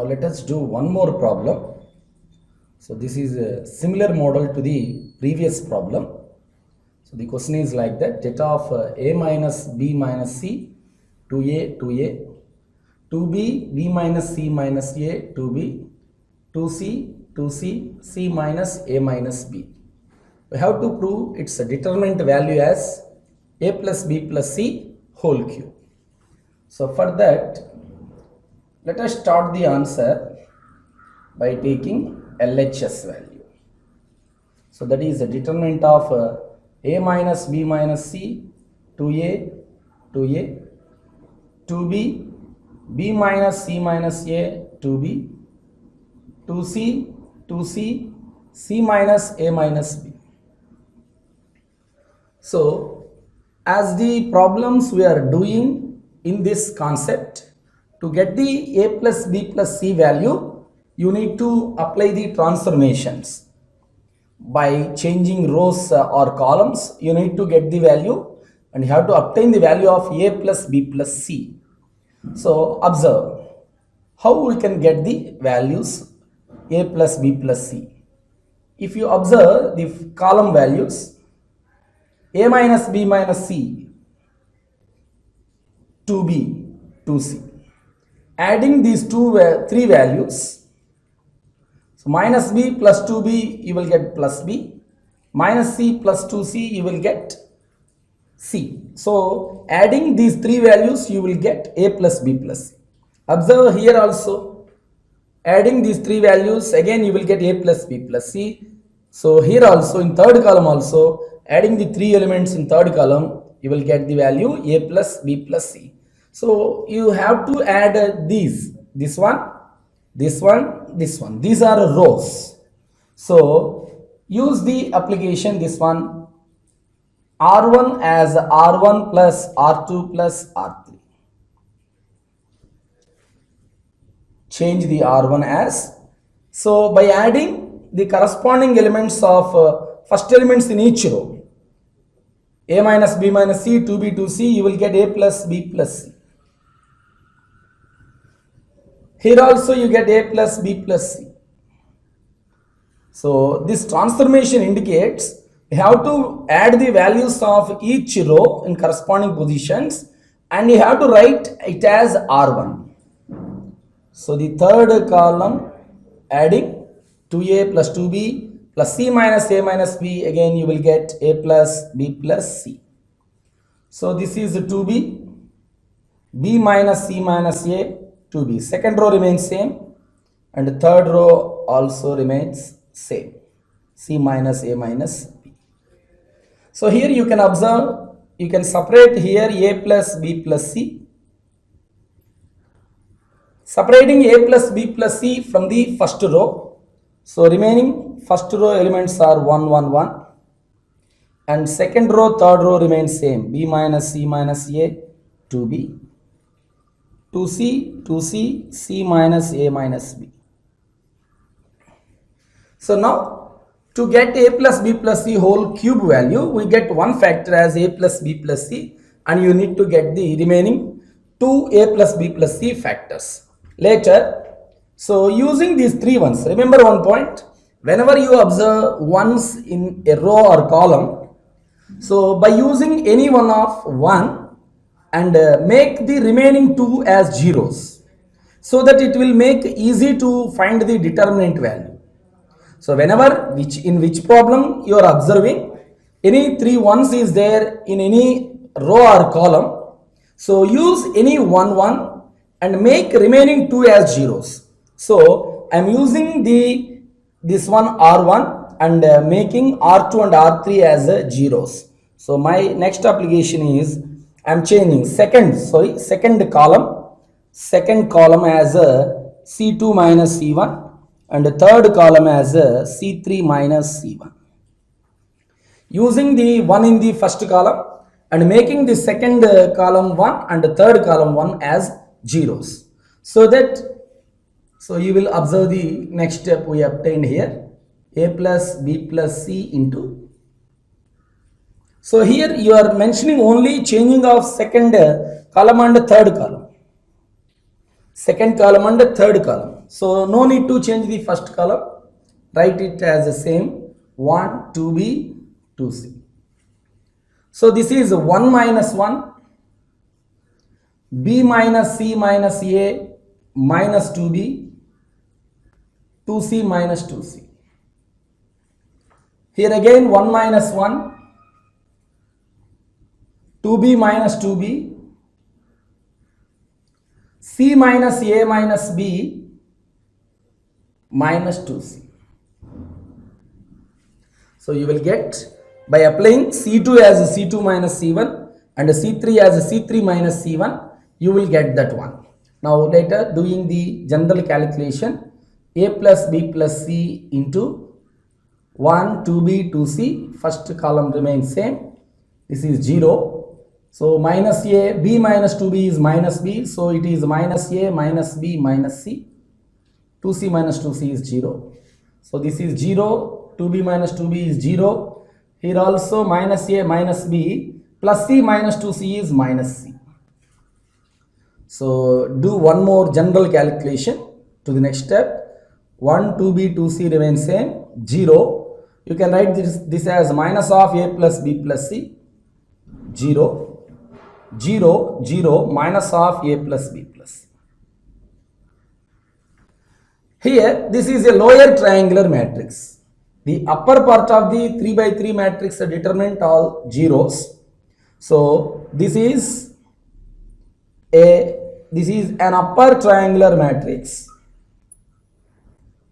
let us do one more problem. So this is a similar model to the previous problem. So the question is like that: theta of a minus b minus c, 2a, 2a, 2b, b minus c minus a, 2b, 2c, 2c, c minus a minus b. We have to prove its determinant value as a plus b plus c whole cube. So for that, let us start the answer by taking LHS value. So that is the determinant of a minus b minus c, 2a, 2a, 2b, b minus c minus a, 2b, 2c, 2c, c minus a minus b. So as the problems we are doing in this concept, to get the a plus b plus c value, you need to apply the transformations. By changing rows or columns, you need to get the value and you have to obtain the value of a plus b plus c. So observe how we can get the values a plus b plus c. If you observe the column values, a minus b minus c, 2b, 2c. Adding these three values, so minus b plus 2b, you will get plus b, minus c plus 2c, you will get c. So adding these three values, you will get a plus b plus c. Observe here also, adding these three values, again you will get a plus b plus c. So here also, in third column also, adding the three elements in third column, you will get the value a plus b plus c. So you have to add these, this one, this one, this one. These are rows. So use the application, this one, R1 as R1 plus R2 plus R3. Change the R1 as, so by adding the corresponding elements of first elements in each row, a minus b minus c, 2b, 2c, you will get a plus b plus c. Here also you get a plus b plus c. So this transformation indicates you have to add the values of each row in corresponding positions and you have to write it as R1. So the third column, adding 2a plus 2b plus c minus a minus b, again you will get a plus b plus c. So this is 2b, b minus c minus a, 2b. Second row remains same and the third row also remains same, c minus a minus b. So here you can observe, you can separate here a plus b plus c. Separating a plus b plus c from the first row. So remaining first row elements are 1, 1, 1. And second row, third row remains same, b minus c minus a, 2b. 2c, 2c, c minus a minus b. So now to get a plus b plus c whole cube value, we get one factor as a plus b plus c and you need to get the remaining two a plus b plus c factors later. So using these three ones, remember one point, whenever you observe ones in a row or column, so by using any one of 1 and make the remaining two as zeros, so that it will make easy to find the determinant value. So whenever in which problem you are observing any three ones is there in any row or column, so use any 1, 1 and make remaining two as zeros. So I am using this one R1 and making R2 and R3 as zeros. So my next application is, I am changing second column as C2 minus C1 and the third column as C3 minus C1. Using the 1 in the first column and making the second column 1 and the third column 1 as zeros. So you will observe the next step we obtained here, a plus b plus c into. So here you are mentioning only changing of second column and third column. second column and the third column. So no need to change the first column. Write it as the same 1, 2b, 2c. So this is 1 minus 1, b minus c minus a minus 2b, 2c minus 2c. Here again 1 minus 1, 2b minus 2b, c minus a minus b minus 2c. So you will get, by applying C2 as C2 minus C1 and C3 as C3 minus C1, you will get that one. Now later doing the general calculation, a plus b plus c into 1, 2b, 2c, first column remains same. This is 0. So minus a, b minus 2b is minus b. So it is minus a, minus b, minus c. 2c minus 2c is 0. So this is 0. 2b minus 2b is 0. Here also minus a minus b plus c minus 2c is minus c. So do one more general calculation to the next step. 1, 2b, 2c remains same. 0. You can write this as minus of a plus b plus c. 0. 0, 0, minus of a plus b plus c. Here this is a lower triangular matrix. The upper part of the 3 by 3 matrix determinant all zeros. So this is an upper triangular matrix.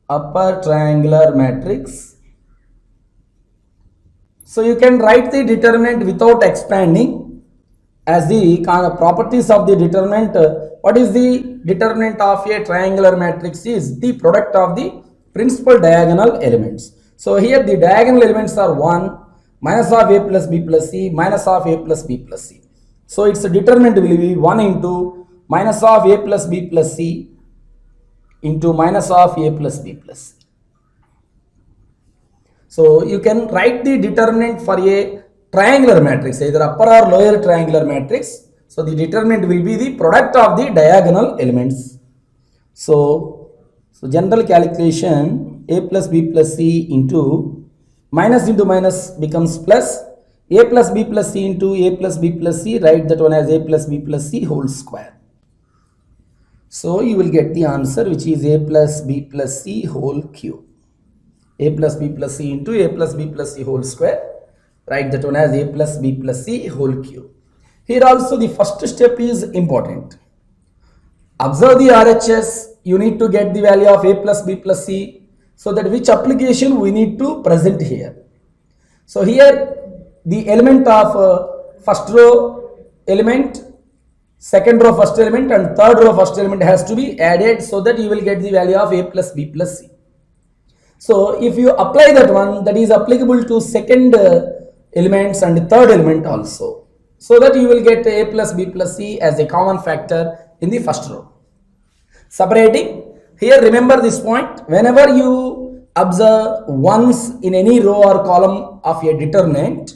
Upper triangular matrix. So you can write the determinant without expanding, as the properties of the determinant. What is the determinant of a triangular matrix? Is the product of the principal diagonal elements. So here the diagonal elements are 1, minus of a plus b plus c, minus of a plus b plus c. So its determinant will be 1 into minus of a plus b plus c into minus of a plus b plus c. So you can write the determinant for a triangular matrix, either upper or lower triangular matrix. So the determinant will be the product of the diagonal elements. So general calculation, a plus b plus c into minus becomes plus, a plus b plus c into a plus b plus c, write that one as a plus b plus c whole square. So you will get the answer, which is a plus b plus c whole cube. A plus b plus c into a plus b plus c whole square, write that one as a plus b plus c whole cube. Here also the first step is important. Observe the RHS, you need to get the value of a plus b plus c, so that which application we need to present here. So here the element of first row element, second row first element and third row first element has to be added, so that you will get the value of a plus b plus c. So if you apply that one, that is applicable to second elements and third element also, so that you will get a plus b plus c as a common factor in the first row. Separating, here remember this point, whenever you observe ones in any row or column of a determinant,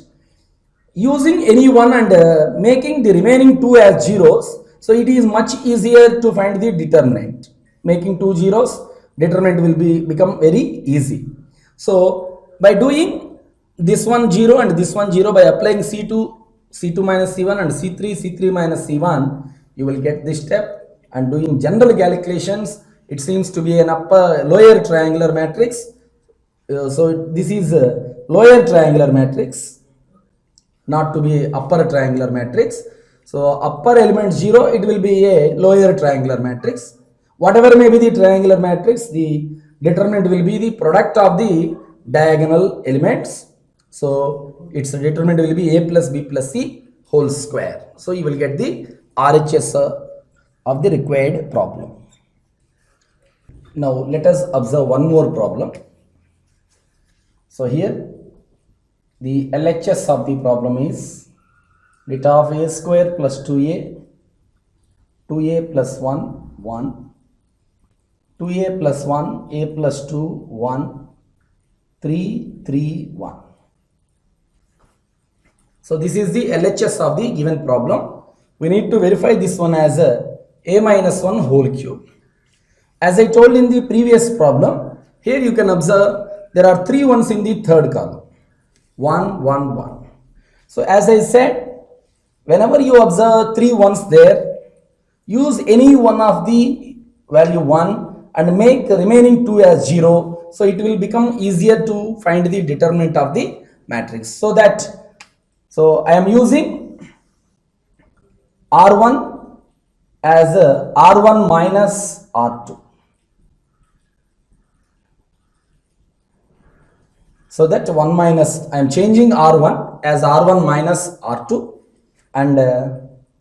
using any one and making the remaining two as zeros, so it is much easier to find the determinant. Making two zeros, determinant will become very easy. So by doing this one 0 and this one 0, by applying C2 minus C1 and C3 minus C1, you will get this step. And doing general calculations, it seems to be an lower triangular matrix. So this is a lower triangular matrix, not to be upper triangular matrix. So upper element 0, it will be a lower triangular matrix. Whatever may be the triangular matrix, the determinant will be the product of the diagonal elements. So its determinant will be a plus b plus c whole square. So you will get the RHS of the required problem. Now let us observe one more problem. So here the LHS of the problem is beta of a square plus 2a, 2a plus 1, 1, 2a plus 1, a plus 2, 1, 3, 3, 1. So this is the LHS of the given problem. We need to verify this one as a a minus 1 whole cube. As I told in the previous problem, here you can observe there are 3 ones in the third column. 1, 1, 1. So as I said, whenever you observe 3 ones there, use any one of the value 1 and make the remaining 2 as 0. So it will become easier to find the determinant of the matrix. So I am using R1 as R1 minus R2. So that 1 minus, I am changing R1 as R1 minus R2 and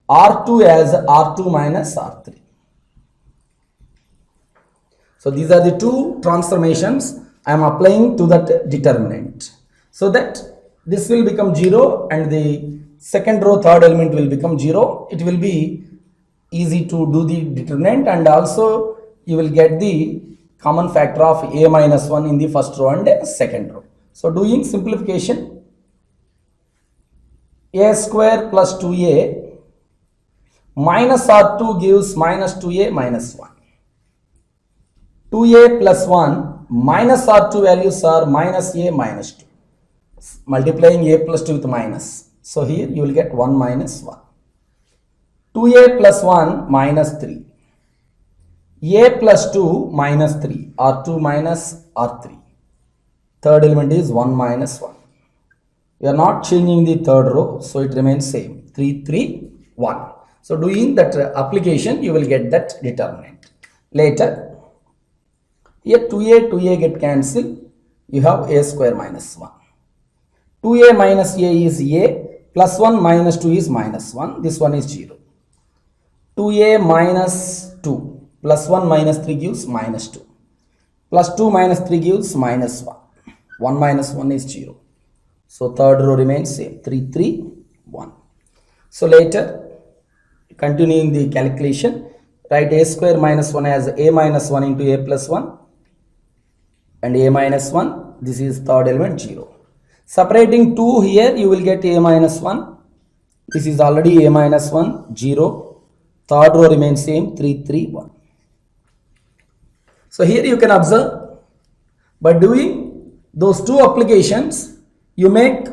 R2 as R2 minus R3. So these are the two transformations I am applying to that determinant. So that this will become 0 and the second row third element will become 0. It will be easy to do the determinant, and also you will get the common factor of a minus 1 in the first row and second row. So doing simplification, a square plus 2a minus R2 gives minus 2a minus 1. 2a plus 1 minus R2 values are minus a minus 2. Multiplying a plus 2 with minus. So here you will get 1 minus 1. 2a plus 1 minus 3. A plus 2 minus 3. R2 minus R3. Third element is 1 minus 1. We are not changing the third row, so it remains same. 3, 3, 1. So doing that application, you will get that determinant. Later, here 2a get cancelled. You have a square minus 1. 2a minus a is a, plus 1 minus 2 is minus 1. This one is 0. 2a minus 2 plus 1 minus 3 gives minus 2. Plus 2 minus 3 gives minus 1. 1 minus 1 is 0. So third row remains same. 3, 3, 1. So later, continuing the calculation, write a square minus 1 as a minus 1 into a plus 1 and a minus 1. This is third element 0. Separating 2 here, you will get a minus 1. This is already a minus 1, 0. Third row remains same, 3, 3, 1. So here you can observe, by doing those two applications, you make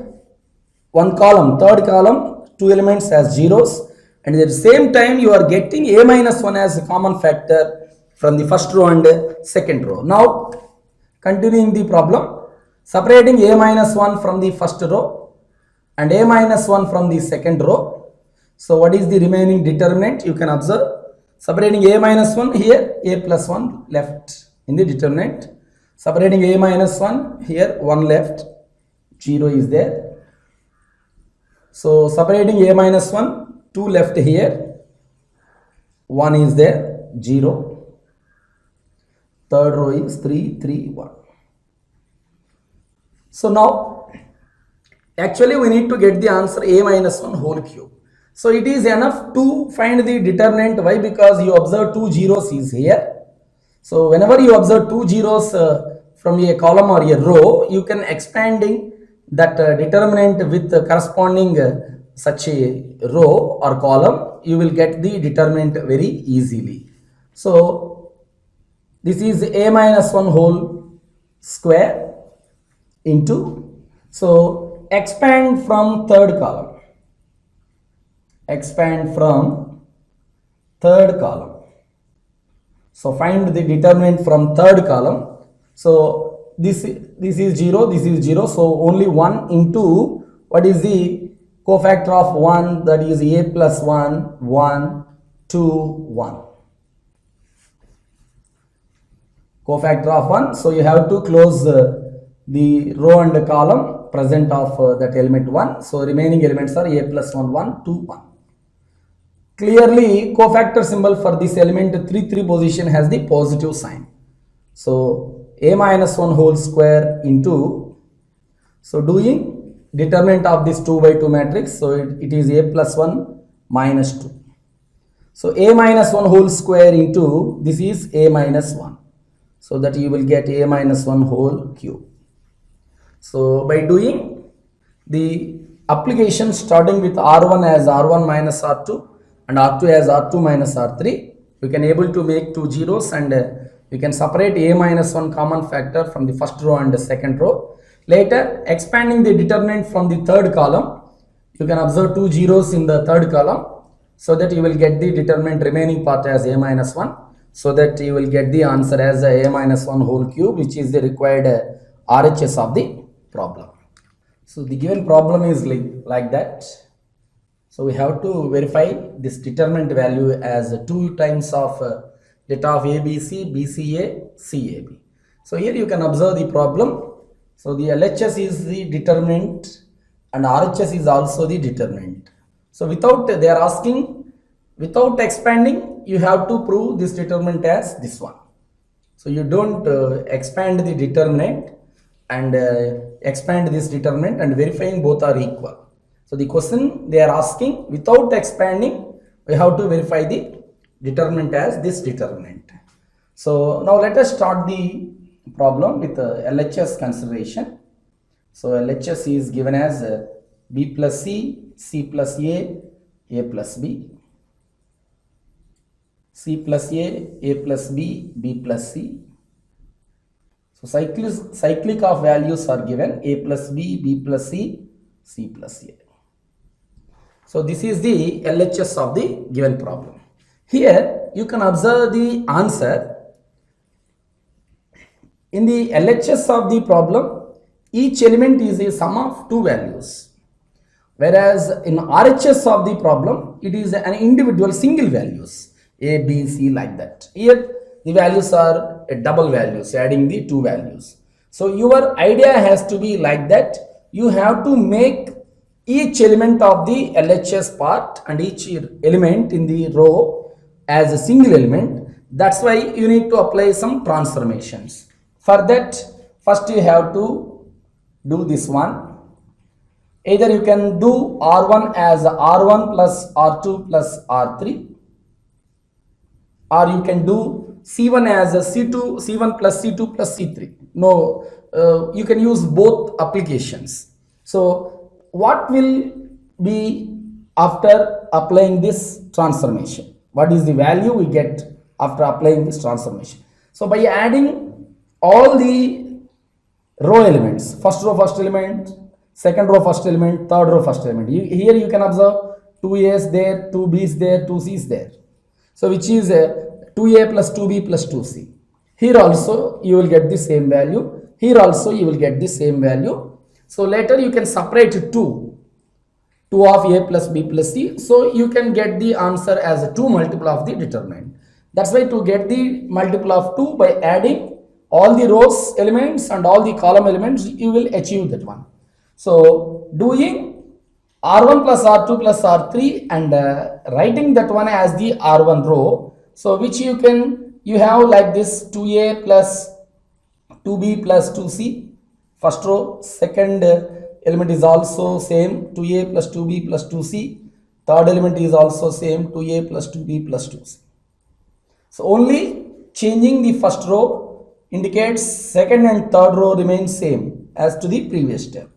one column, third column, 2 elements as zeros, and at the same time you are getting a minus 1 as a common factor from the first row and second row. Now continuing the problem, separating a minus 1 from the first row and a minus 1 from the second row. So what is the remaining determinant? You can observe, separating a minus 1 here, a plus 1 left in the determinant. Separating a minus 1 here, 1 left, 0 is there. So separating a minus 1, 2 left here, 1 is there, 0. Third row is 3, 3, 1. So now actually we need to get the answer a minus 1 whole cube. So it is enough to find the determinant. Why? Because you observe 2 zeros is here. So whenever you observe 2 zeros from a column or a row, you can expanding that determinant with corresponding such a row or column, you will get the determinant very easily. So this is a minus 1 whole square into, so expand from third column. Expand from third column. So find the determinant from third column. So this is 0, this is 0. So only 1 into, what is the cofactor of 1? That is a plus 1, 1, 2, 1. Cofactor of 1. So you have to close the row and the column present of that element 1. So remaining elements are a plus 1, 1, 2, 1. Clearly, cofactor symbol for this element 3, 3 position has the positive sign. So a minus 1 whole square into, so doing determinant of this 2 by 2 matrix, so it is a plus 1 minus 2. So a minus 1 whole square into, this is a minus 1. So that you will get a minus 1 whole cube. So by doing the application starting with R1 as R1 minus R2 and R2 as R2 minus R3, We can able to make two zeros, and we can separate a minus 1 common factor from the first row and the second row. Later, expanding the determinant from the third column, you can observe two zeros in the third column, so that you will get the determinant remaining part as a minus 1, so that you will get the answer as a minus 1 whole cube, which is the required RHS of the problem. So the given problem is like that. So we have to verify this determinant value as 2 times of data of ABC, BCA, CAB. So here you can observe the problem. So the LHS is the determinant and RHS is also the determinant. So they are asking, without expanding, you have to prove this determinant as this one. So you don't expand the determinant and expand this determinant and verifying both are equal. So the question they are asking, without expanding, we have to verify the determinant as this determinant. So now let us start the problem with LHS consideration. So LHS is given as B plus C, C plus A plus B, C plus A plus B, B plus C. So cyclic of values are given A plus B, B plus C, C plus A. So this is the LHS of the given problem. Here you can observe the answer. In the LHS of the problem, each element is a sum of two values. Whereas in RHS of the problem, it is an individual single values, A, B, C, like that. Here the values are a double values, adding the two values. So your idea has to be like that. You have to make each element of the LHS part and each element in the row as a single element. That's why you need to apply some transformations. For that, first you have to do this one. Either you can do R1 as R1 plus R2 plus R3, or you can do C1 as a C2, C1 plus C2 plus C3. No, you can use both applications. So what will be after applying this transformation? What is the value we get after applying this transformation? So by adding all the row elements, first row first element, second row first element, third row first element, here you can observe 2A's there, 2B's there, 2C's there. So which is 2A plus 2B plus 2C. Here also you will get the same value. Here also you will get the same value. So later you can separate 2 of A plus B plus C. So you can get the answer as a 2 multiple of the determinant. That's why to get the multiple of 2, by adding all the rows elements and all the column elements, you will achieve that one. So doing R1 plus R2 plus R3 and writing that one as the R1 row. So which you have like this 2A plus 2B plus 2C. First row, second element is also same, 2A plus 2B plus 2C. Third element is also same, 2A plus 2B plus 2C. So only changing the first row indicates second and third row remain same as to the previous step.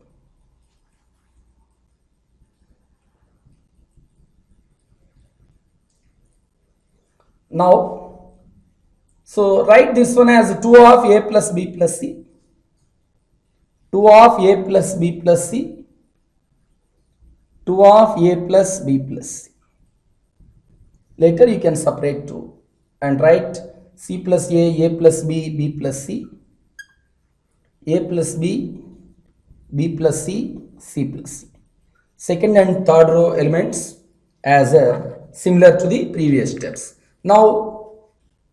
Now, so write this one as 2 of A plus B plus C. 2 of A plus B plus C, 2 of A plus B plus C. Later you can separate 2 and write C plus A plus B, B plus C, A plus B, B plus C, C plus C. Second and third row elements as similar to the previous steps. Now,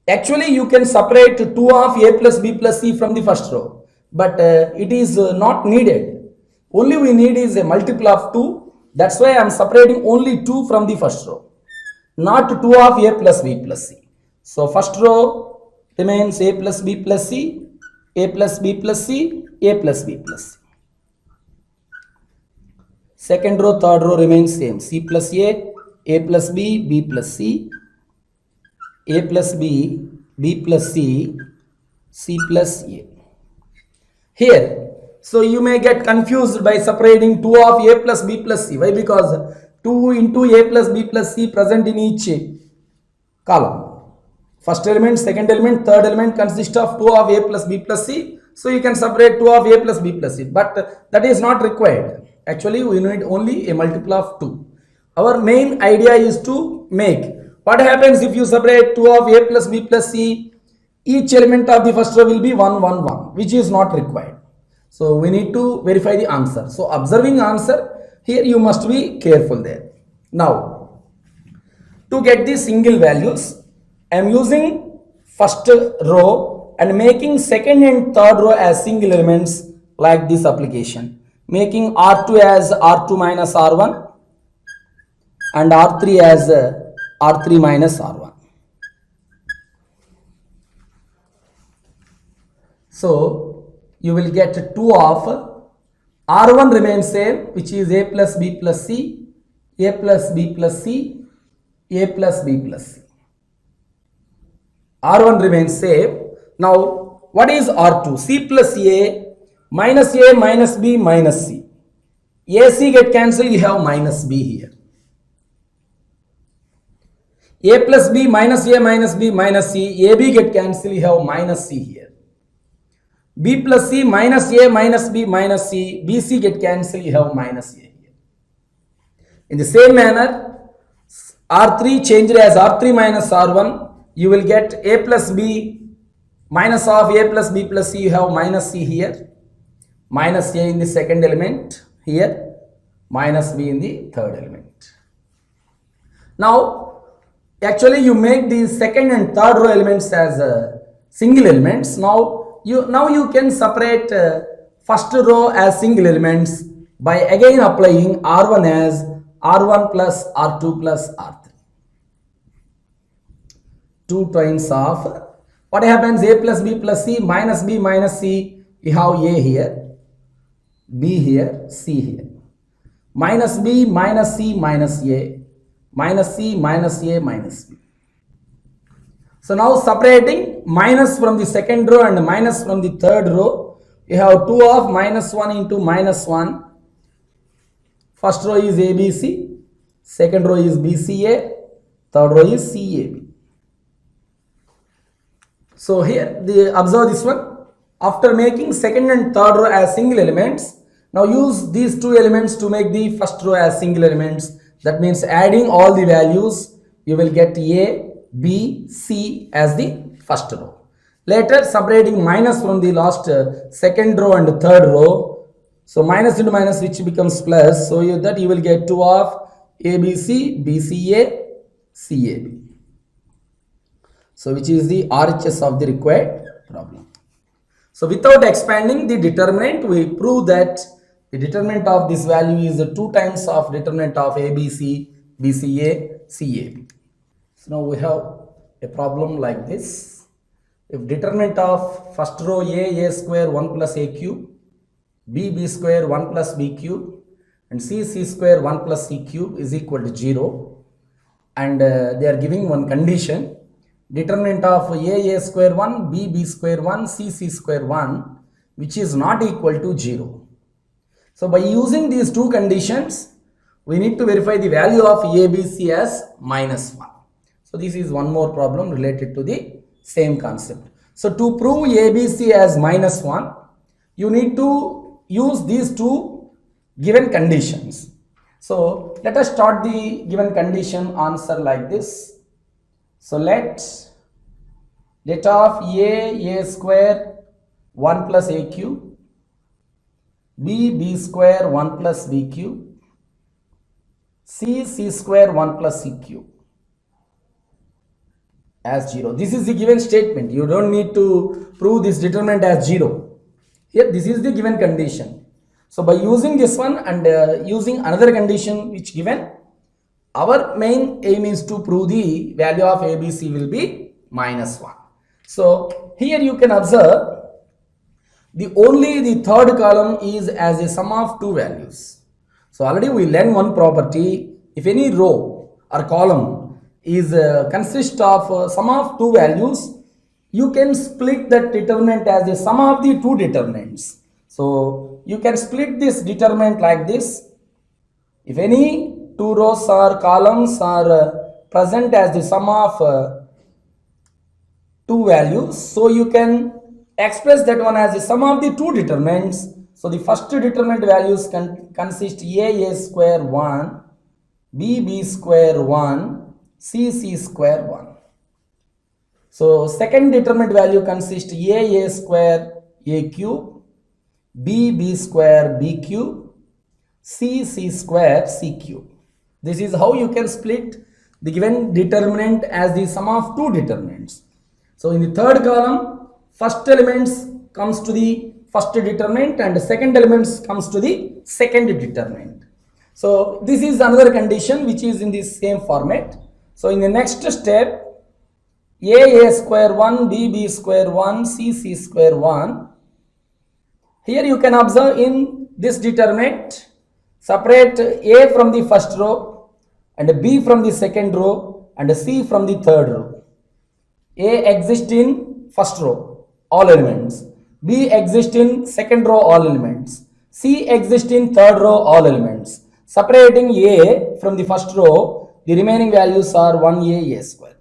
actually you can separate 2 of A plus B plus C from the first row. But it is not needed. Only we need is a multiple of 2. That's why I am separating only 2 from the first row, not 2 of A plus B plus C. So first row remains A plus B plus C, A plus B plus C, A plus B plus C. Second row, third row remains same, C plus A plus B, B plus C, A plus B, B plus C, C plus A. Here, so you may get confused by separating 2 of A plus B plus C. Why? Because 2 into A plus B plus C present in each column. First element, second element, third element consist of 2 of a plus b plus c. So you can separate 2 of a plus b plus c, but that is not required. Actually, we need only a multiple of 2. Our main idea is to make what happens if you separate 2 of a plus b plus c. Each element of the first row will be 1 1 1, which is not required. So we need to verify the answer. So observing answer, here you must be careful there. Now, to get the single values, I am using first row and making second and third row as single elements like this application. Making R2 as R2 minus R1 and R3 as R3 minus R1. So you will get 2 of R1 remains same, which is a plus b plus c, a plus b plus c, a plus b plus c. R1 remains same. Now, what is R2? C plus A minus B minus C. AC get cancelled, you have minus B here. A plus B minus A minus B minus C. AB get cancelled, you have minus C here. B plus C minus A minus B minus C. BC get cancelled, you have minus A here. In the same manner, R3 changed as R3 minus R1. You will get A plus B minus of A plus B plus C, you have minus C here, minus A in the second element here, minus B in the third element. Now, actually you make the second and third row elements as single elements. Now you can separate first row as single elements by again applying R1 as R1 plus R2 plus R3. 2 times of what happens, A plus B plus C minus B minus C, you have A here, B here, C here, minus B minus C minus A, minus C minus A minus B. So now separating minus from the second row and minus from the third row, you have 2 of minus 1 into minus 1. First row is ABC, second row is BCA, third row is CAB. So here, observe this one. After making second and third row as single elements, now use these two elements to make the first row as single elements. That means adding all the values, you will get A, B, C as the first row. Later, separating minus from the last second row and third row. So minus into minus, which becomes plus. So you will get 2 of ABC, BCA, CAB. So which is the RHS of the required problem. So without expanding the determinant, we prove that the determinant of this value is 2 times of determinant of ABC, BCA, CAB. So now we have a problem like this. If determinant of first row A square 1 plus A cube, B square 1 plus B cube, and C square 1 plus C cube is equal to 0, and they are giving one condition. Determinant of A square 1, B square 1, C square 1, which is not equal to 0. So by using these two conditions, we need to verify the value of ABC as minus 1. So this is one more problem related to the same concept. So to prove ABC as minus 1, you need to use these two given conditions. So let us start the given condition answer like this. So let of A square 1 plus A cube, B square 1 plus B cube, C square 1 plus C cube as 0. This is the given statement. You don't need to prove this determinant as 0. Here this is the given condition. So by using this one and using another condition which given, our main aim is to prove the value of ABC will be minus 1. So here you can observe only the third column is as a sum of two values. So already we learned one property. If any row or column is consists of sum of two values, you can split that determinant as a sum of the two determinants. So you can split this determinant like this. If any two rows or columns are present as the sum of two values. So you can express that one as the sum of the two determinants. So the first determinant values consist a square 1, b square 1, c square 1. So second determinant value consists a square a cube, b square b cube, c square c cube. This is how you can split the given determinant as the sum of two determinants. So in the third column, first elements comes to the first determinant and the second elements comes to the second determinant. So this is another condition which is in the same format. So in the next step, a square 1, b square 1, c square 1. Here you can observe in this determinant, separate a from the first row and b from the second row and c from the third row. A exists in first row, all elements. B exists in second row, all elements. C exists in third row, all elements. Separating A from the first row, the remaining values are 1a square.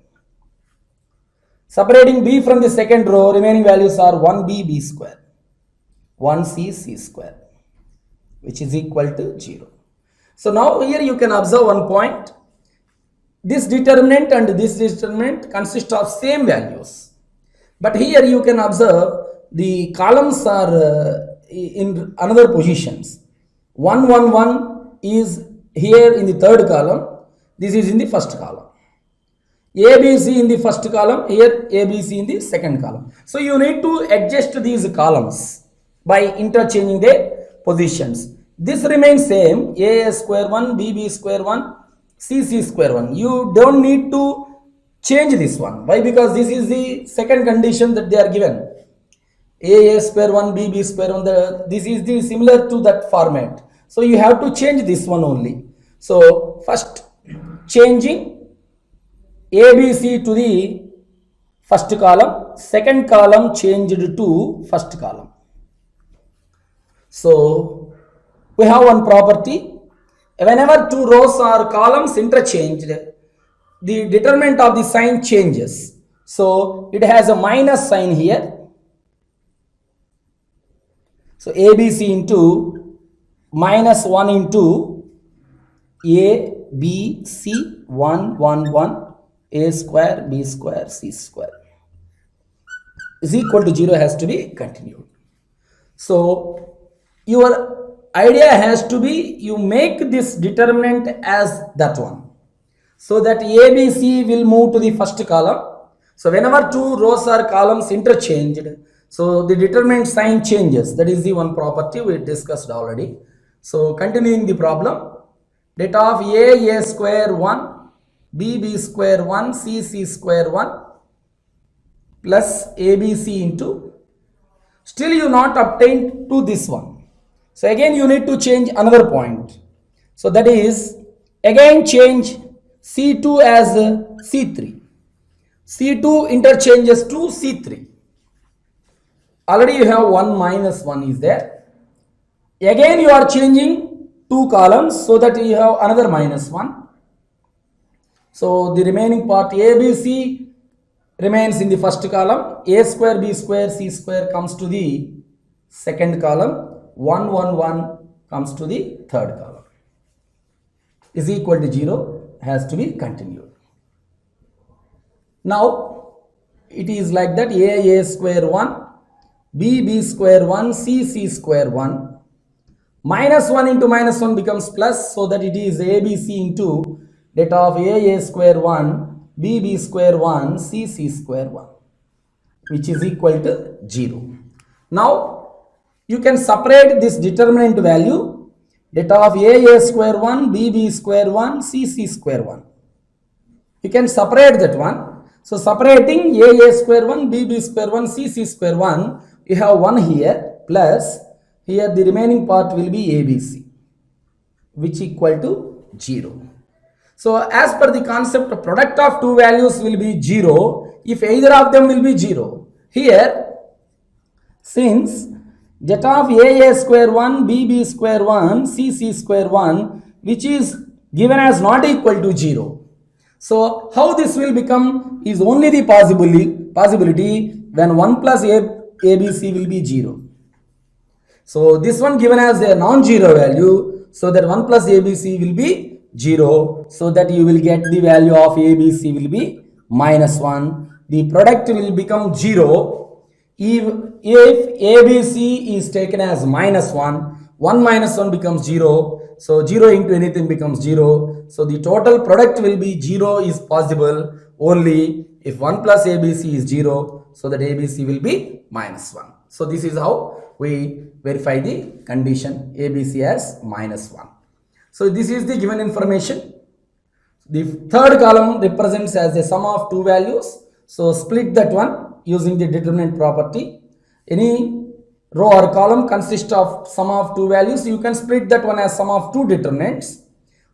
Separating B from the second row, remaining values are 1b square, 1c square, which is equal to 0. So now here you can observe one point. This determinant and this determinant consist of same values. But here you can observe the columns are in another positions. 1, 1, 1 is here in the third column. This is in the first column. ABC in the first column, here ABC in the second column. So you need to adjust these columns by interchanging their positions. This remains same, a square 1, b square 1, c square 1. You don't need to change this one. Why? Because this is the second condition that they are given. A square 1, b square 1, this is the similar to that format. So you have to change this one only. So first changing ABC to the first column, second column changed to first column. So we have one property. Whenever two rows or columns interchanged, the determinant of the sign changes. So it has a minus sign here. So ABC into minus 1 into A, B, C, 1, 1, 1, A square, B square, C square is equal to 0 has to be continued. So your idea has to be you make this determinant as that one. So that ABC will move to the first column. So whenever two rows or columns interchanged, so the determinant sign changes. That is the one property we discussed already. So continuing the problem, data of a square 1, b square 1, c square 1 plus ABC into, still you not obtained to this one. So again you need to change another point. So that is again change C2 as C3. C2 interchanges to C3. Already you have 1 minus 1 is there. Again you are changing two columns so that you have another minus 1. So the remaining part ABC remains in the first column. A square, B square, C square comes to the second column. 1, 1, 1 comes to the third column. Is equal to 0 has to be continued. Now it is like that a square 1, b square 1, c square 1. Minus 1 into minus 1 becomes plus, so that it is ABC into data of a square 1, b square 1, c square 1, which is equal to 0. Now you can separate this determinant value, data of a square 1, b square 1, c square 1. You can separate that one. So separating a square 1, b square 1, c square 1, you have 1 here plus here the remaining part will be ABC, which equal to 0. So as per the concept, product of two values will be 0 if either of them will be 0. Here, since data of a square 1, b square 1, c square 1, which is given as not equal to 0. So how this will become is only the possibility when 1 plus ABC will be 0. So this one given as a non-zero value, so that 1 plus ABC will be 0, so that you will get the value of ABC will be minus 1. The product will become 0 if ABC is taken as minus 1. 1 minus 1 becomes 0. So 0 into anything becomes 0. So the total product will be 0 is possible only if 1 plus ABC is 0. So that ABC will be minus 1. So this is how we verify the condition ABC as minus 1. So this is the given information. The third column represents as a sum of two values. So split that one using the determinant property. Any row or column consists of sum of two values. You can split that one as sum of two determinants.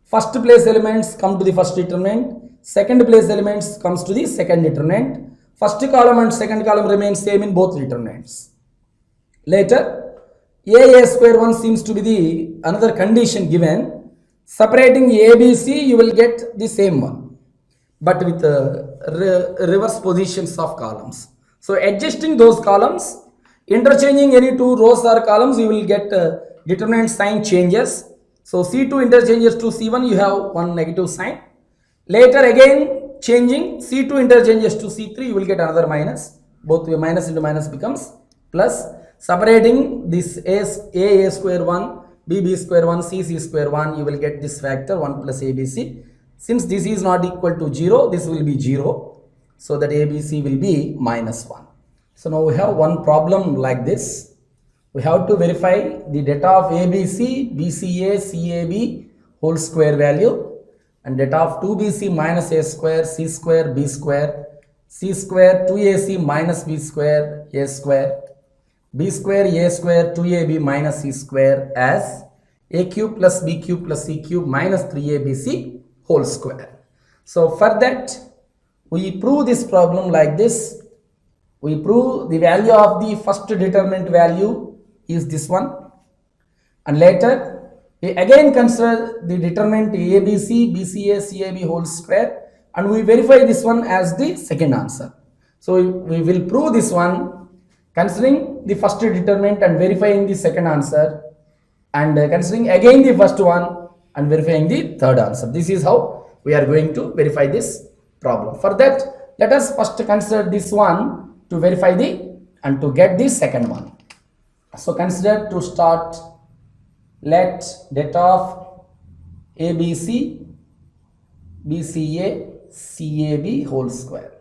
First place elements come to the first determinant. Second place elements comes to the second determinant. First column and second column remain same in both determinants. Later, a square 1 seems to be the another condition given. Separating ABC, you will get the same one, but with reverse positions of columns. So adjusting those columns, interchanging any two rows or columns, you will get determinant sign changes. So C2 interchanges to C1, you have one negative sign. Later again changing C2 interchanges to C3, you will get another minus. Both minus into minus becomes plus. Separating this a square 1, b square 1, c square 1, you will get this factor 1 plus ABC. Since this is not equal to 0, this will be 0. So that ABC will be minus 1. So now we have one problem like this. We have to verify the data of ABC, BCA, CAB whole square value, and data of 2BC minus A square, C square, B square, C square, 2AC minus B square, A square, B square, A square, 2AB minus C square as A cube plus B cube plus C cube minus 3ABC whole square. So for that, we prove this problem like this. We prove the value of the first determinant value is this one, and later we again consider the determinant ABC, BCA, CAB whole square, and we verify this one as the second answer. So we will prove this one considering the first determinant and verifying the second answer, and considering again the first one and verifying the third answer. This is how we are going to verify this problem. For that, let us first consider this one to verify the and to get the second one. So consider to start, let data of ABC, BCA, CAB whole square.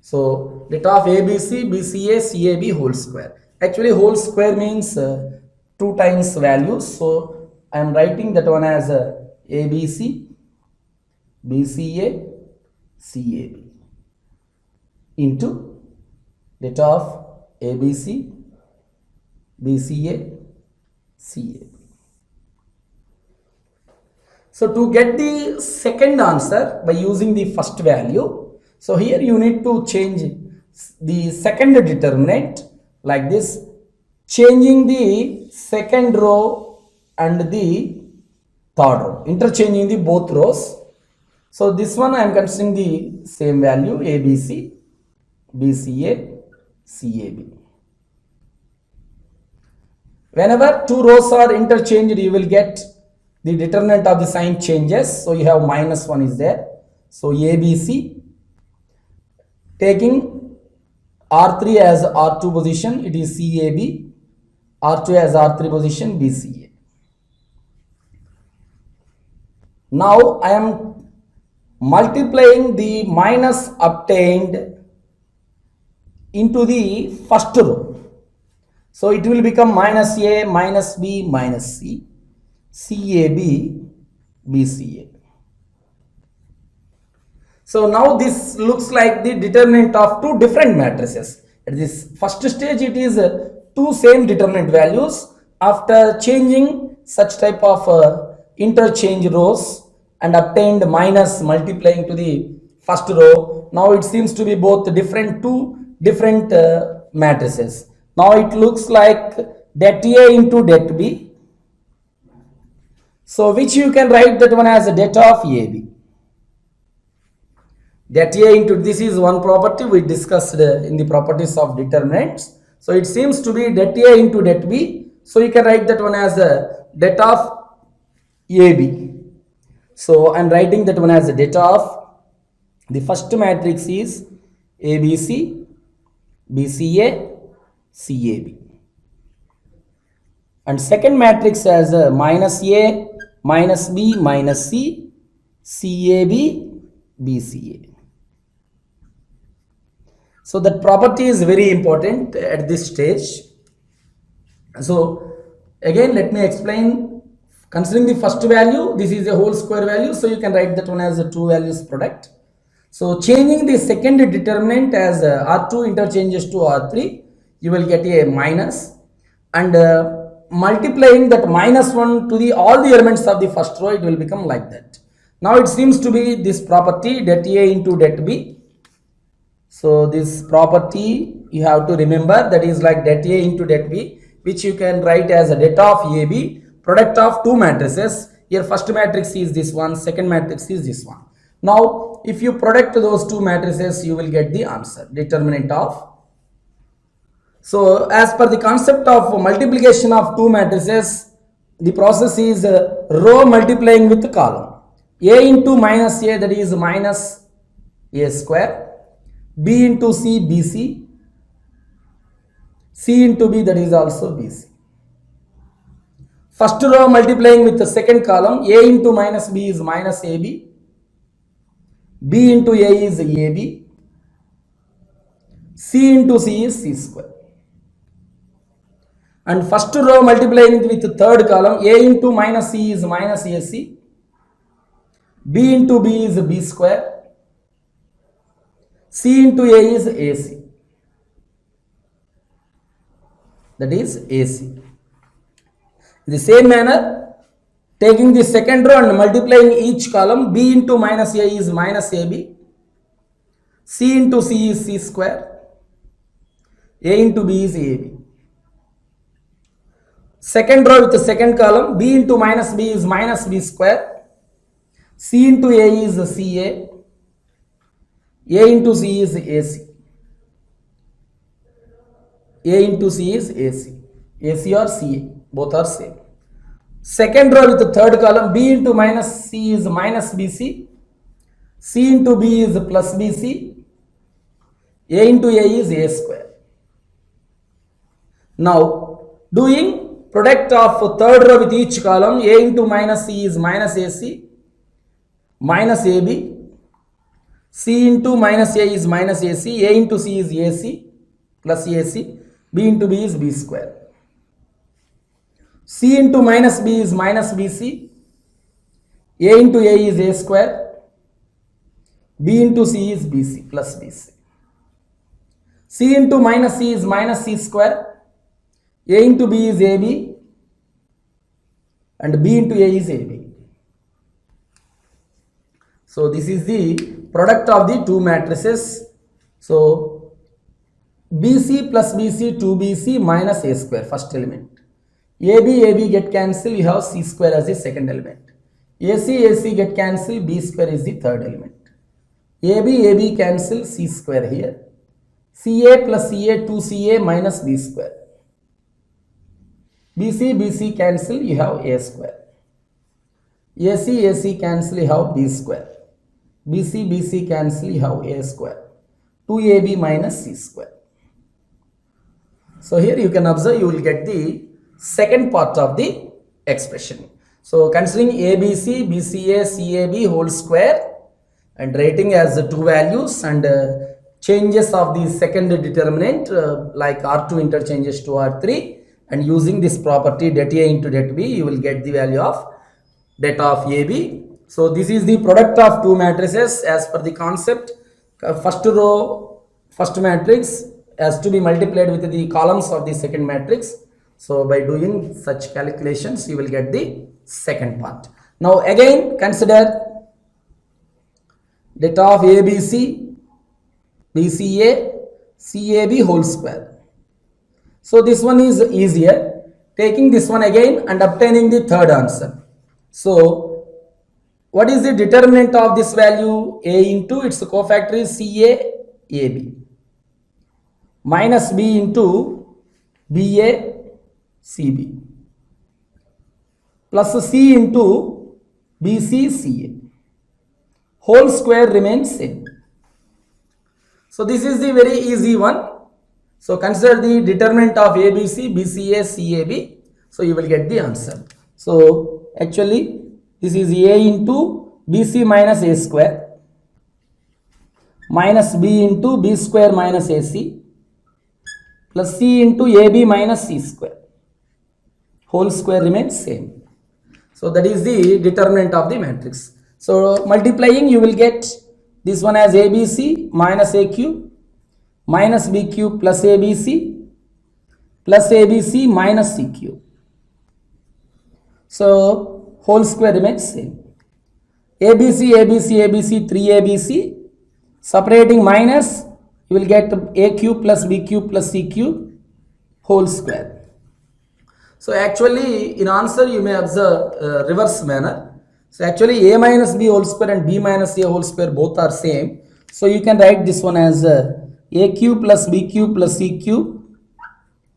So data of ABC, BCA, CAB whole square. Actually whole square means 2 times values. So I am writing that one as ABC, BCA, CAB into data of ABC, BCA, CAB. So to get the second answer by using the first value, so here you need to change the second determinant like this, changing the second row and the third row, interchanging the both rows. So this one I am considering the same value ABC, BCA, CAB. Whenever two rows are interchanged, you will get the determinant of the sign changes. So you have minus 1 is there. So ABC, taking R3 as R2 position, it is CAB, R2 as R3 position, BCA. Now I am multiplying the minus obtained into the first row. So it will become minus A, minus B, minus C, CAB, BCA. So now this looks like the determinant of two different matrices. At this first stage, it is two same determinant values. After changing such type of interchange rows and obtained minus multiplying to the first row, now it seems to be both two different matrices. Now it looks like det A into det B. So which you can write that one as a det of AB. Det A into, this is one property we discussed in the properties of determinants. So it seems to be det A into det B. So you can write that one as a det of AB. So I am writing that one as a det of, the first matrix is ABC, BCA, CAB. And second matrix as a minus A, minus B, minus C, CAB, BCA. So that property is very important at this stage. So again, let me explain. Considering the first value, this is a whole square value, so you can write that one as a two values product. So changing the second determinant as R2 interchanges to R3, you will get a minus, and multiplying that minus 1 to the all the elements of the first row, it will become like that. Now it seems to be this property det A into det B. So this property you have to remember, that is like det A into det B, which you can write as a det of AB, product of two matrices. Here first matrix is this one, second matrix is this one. Now if you product those two matrices, you will get the answer, determinant of. So as per the concept of multiplication of two matrices, the process is row multiplying with column. A into minus A, that is minus A square. B into C, BC. C into B, that is also BC. First row multiplying with the second column, A into minus B is minus AB. B into A is AB. C into C is C square. And first row multiplying with the third column, A into minus C is minus AC. B into B is B square. C into A is AC. That is AC. In the same manner, taking the second row and multiplying each column, B into minus A is minus AB. C into C is C square. A into B is AB. Second row with the second column, B into minus B is minus B square. C into A is CA. A into C is AC. A into C is AC. AC or CA, both are same. Second row with the third column, B into minus C is minus BC. C into B is plus BC. A into A is A square. Now, doing product of third row with each column, A into minus C is minus AC, minus AB. C into minus A is minus AC, A into C is AC, plus AC, B into B is B square. C into minus B is minus BC, A into A is A square, B into C is BC, plus BC. C into minus C is minus C square, A into B is AB, and B into A is AB. So this is the product of the two matrices. So BC plus BC, 2BC minus A square, first element. AB get cancelled, you have C square as the second element. AC get cancelled, B square is the third element. AB cancel, C square here. CA plus CA, 2CA minus B square. BC cancel, you have A square. AC cancel, you have B square. BC cancel, you have A square. 2AB minus C square. So here you can observe, you will get the second part of the expression. So considering ABC, BCA, CAB whole square and writing as two values and changes of the second determinant like R2 interchanges to R3, and using this property det A into det B, you will get the value of det of AB. So this is the product of two matrices as per the concept. First row, first matrix has to be multiplied with the columns of the second matrix. So by doing such calculations, you will get the second part. Now again consider det of ABC, BCA, CAB whole square. So this one is easier. Taking this one again and obtaining the third answer. So what is the determinant of this value? A into its cofactor is CA AB minus B into BA CB plus C into BC CA. Whole square remains same. So this is the very easy one. So consider the determinant of ABC, BCA, CAB. So you will get the answer. So actually this is A into BC minus A square minus B into B square minus AC plus C into AB minus C square. Whole square remains same. So that is the determinant of the matrix. So multiplying, you will get this one as ABC minus AQ minus BQ plus ABC plus ABC minus CQ. So whole square remains same. ABC, ABC, ABC, 3ABC, separating minus, you will get AQ plus BQ plus CQ whole square. So actually in answer you may observe reverse manner. So actually A minus B whole square and B minus A whole square both are same. So you can write this one as AQ plus BQ plus CQ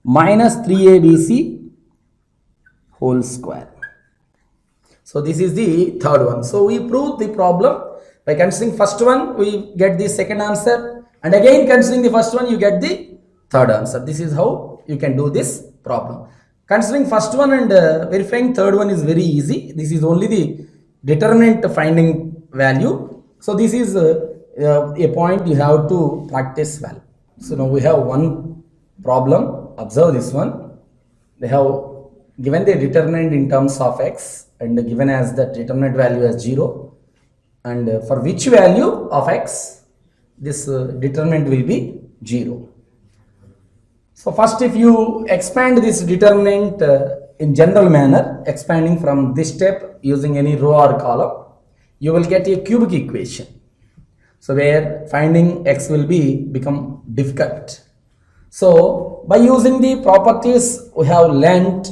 minus 3ABC whole square. So this is the third one. So we proved the problem by considering first one, we get the second answer, and again considering the first one, you get the third answer. This is how you can do this problem. Considering first one and verifying third one is very easy. This is only the determinant finding value. So this is a point you have to practice well. So now we have one problem. Observe this one. They have given the determinant in terms of x and given as the determinant value as 0, and for which value of x this determinant will be 0. So first, if you expand this determinant in general manner, expanding from this step using any row or column, you will get a cubic equation. So where finding x will become difficult. So by using the properties we have learnt,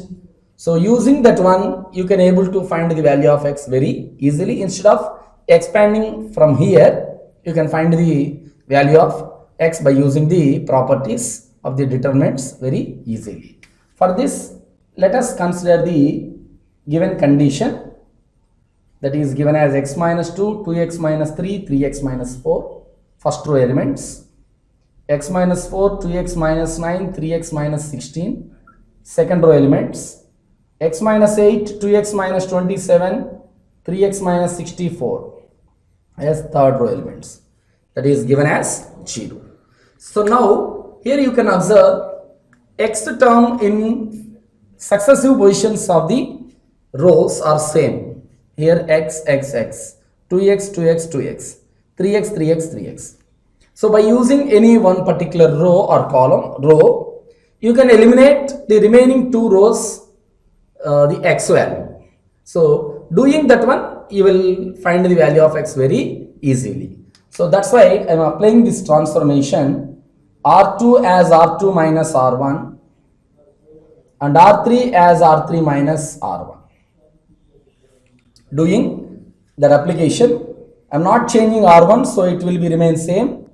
so using that one you can able to find the value of x very easily. Instead of expanding from here, you can find the value of x by using the properties of the determinants very easily. For this, let us consider the given condition, that is given as x minus 2, 2x minus 3, 3x minus 4, first row elements, x minus 4, 2x minus 9, 3x minus 16, second row elements, x minus 8, 2x minus 27, 3x minus 64 as third row elements, that is given as 0. So now here you can observe x term in successive positions of the rows are same. Here x, x, x, 2x, 2x, 2x, 3x, 3x, 3x. So by using any one particular row or column, you can eliminate the remaining two rows, the x value. So doing that one, you will find the value of x very easily. So that's why I am applying this transformation R2 as R2 minus R1 and R3 as R3 minus R1. Doing that application, I am not changing R1, so it will be remain same.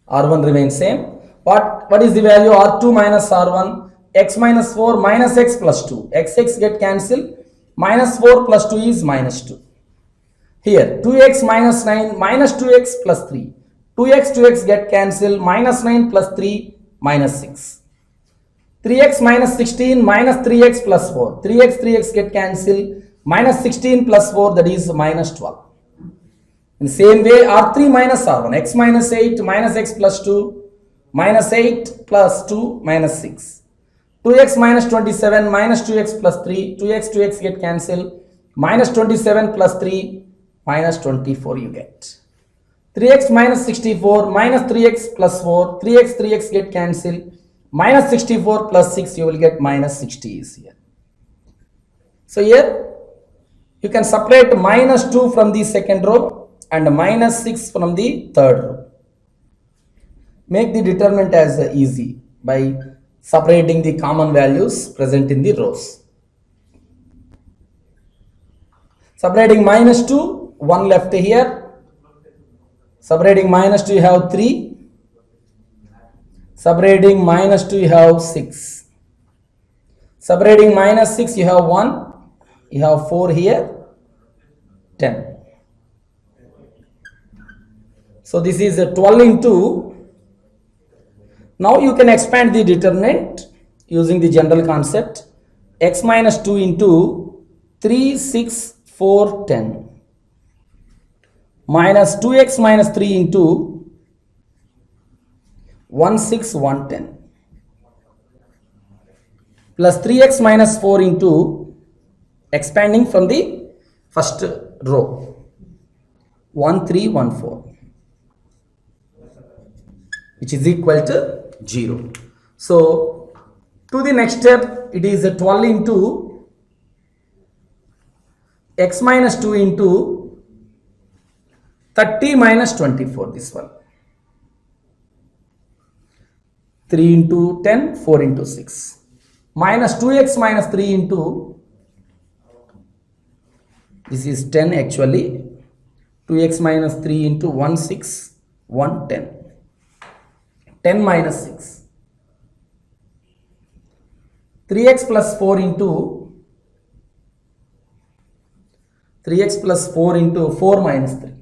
R1 remains same. What is the value? R2 minus R1, x minus 4 minus x plus 2. X get cancelled. Minus 4 plus 2 is minus 2. Here 2x minus 9 minus 2x plus 3. 2x get cancelled. Minus 9 plus 3 minus 6. 3x minus 16 minus 3x plus 4. 3x get cancelled. Minus 16 plus 4, that is minus 12. In the same way, R3 minus R1, x minus 8 minus x plus 2 minus 8 plus 2 minus 6. 2x minus 27 minus 2x plus 3. 2x get cancelled. Minus 27 plus 3 minus 24 you get. 3x minus 64 minus 3x plus 4. 3x get cancelled. Minus 64 plus 6 you will get minus 60 is here. So here you can separate minus 2 from the second row and minus 6 from the third row. Make the determinant as easy by separating the common values present in the rows. Separating minus 2, 1 left here. Separating minus 2, you have 3. Separating minus 2, you have 6. Separating minus 6, you have 1. You have 4 here, 10. So this is a 12 into. Now you can expand the determinant using the general concept. X minus 2 into 3, 6, 4, 10. Minus 2x minus 3 into 1, 6, 1, 10. Plus 3x minus 4 into, expanding from the first row, 1, 3, 1, 4. Which is equal to 0. So, to the next step, it is a 12 into x minus 2 into 30 minus 24, this one. 3 into 10, 4 into 6. Minus 2x minus 3 into, this is 10 actually. 2x minus 3 into 1, 6, 1, 10. 10 minus 6. 3x plus 4 into 3x plus 4 into 4 minus 3,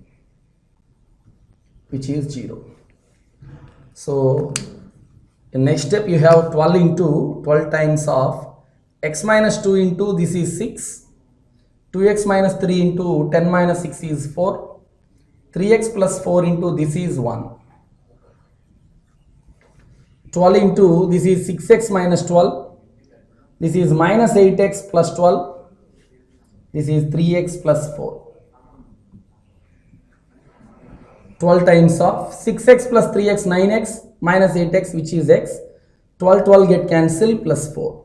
which is 0. So, in next step you have 12 into 12 times of x minus 2 into, this is 6. 2x minus 3 into 10 minus 6 is 4. 3x plus 4 into, this is 1. 12 into, this is 6x minus 12. This is minus 8x plus 12. This is 3x plus 4. 12 times of 6x plus 3x, 9x minus 8x, which is x. 12, 12 get cancelled, plus 4.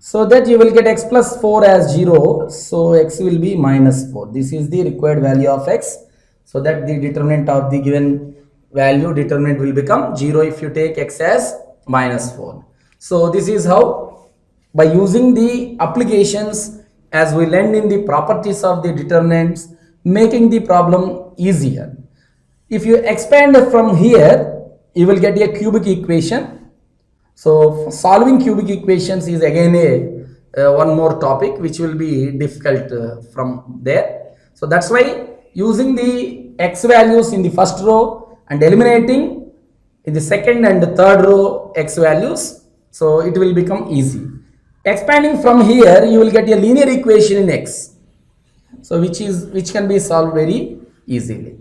So that you will get x plus 4 as 0. So x will be minus 4. This is the required value of x. So that the determinant of the given value determinant will become 0 if you take x as minus 4. So this is how, by using the applications as we learned in the properties of the determinants, making the problem easier. If you expand from here, you will get a cubic equation. So solving cubic equations is again a one more topic which will be difficult from there. So that's why using the x values in the first row and eliminating in the second and the third row x values, so it will become easy. Expanding from here, you will get a linear equation in x, so which can be solved very easily.